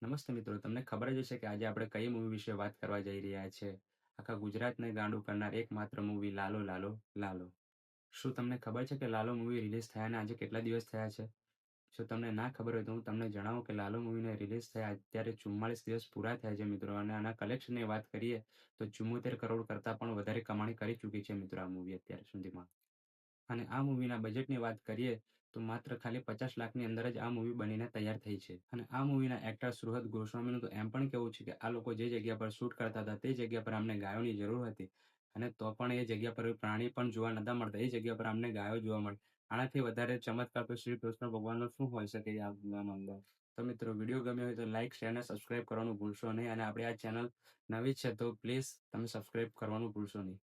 નમસ્તે મિત્રો, તમને ખબર જ હશે કે આજે આપણે કઈ મૂવી વિશે વાત કરવા જઈ રહ્યા છે. આખા ગુજરાતને ગાંડું કરનાર એકમાત્ર મૂવી લાલો લાલો લાલો. શું તમને ખબર છે કે લાલો મૂવી રિલીઝ થયાને આજે કેટલા દિવસ થયા છે? જો તમને ના ખબર હોય તો હું તમને જણાવું કે લાલો મૂવીને રિલીઝ થયા અત્યારે 44 દિવસ પૂરા થયા છે મિત્રો, અને આના કલેક્શનની વાત કરીએ તો 74 કરોડ કરતાં પણ વધારે કમાણી કરી ચૂકી છે મિત્રો આ મૂવી અત્યાર સુધીમાં. અને આ મૂવીના બજેટની વાત કરીએ તો માત્ર ખાલી 50 લાખની અંદર જ આ મૂવી બનીને તૈયાર થઈ છે. અને આ મૂવીના એક્ટર સુહૃદ ગોસ્વામીનું તો એમ પણ કહેવું છે કે આ લોકો જે જગ્યા પર શૂટ કરતા હતા તે જગ્યા પર અમને ગાયોની જરૂર હતી, અને તો પણ એ જગ્યા પર પ્રાણી પણ જોવા નતા મળતા, એ જગ્યા પર અમને ગાયો જોવા મળે. આનાથી વધારે ચમત્કાર તો શ્રી કૃષ્ણ ભગવાનનો શું હોઈ શકે આ મૂવીમાં અંદર. તો મિત્રો, વિડીયો ગમ્યો હોય તો લાઈક, શેર અને સબસ્ક્રાઇબ કરવાનું ભૂલશો નહીં, અને આપણે આ ચેનલ નવી છે તો પ્લીઝ તમે સબસ્ક્રાઇબ કરવાનું ભૂલશો નહીં.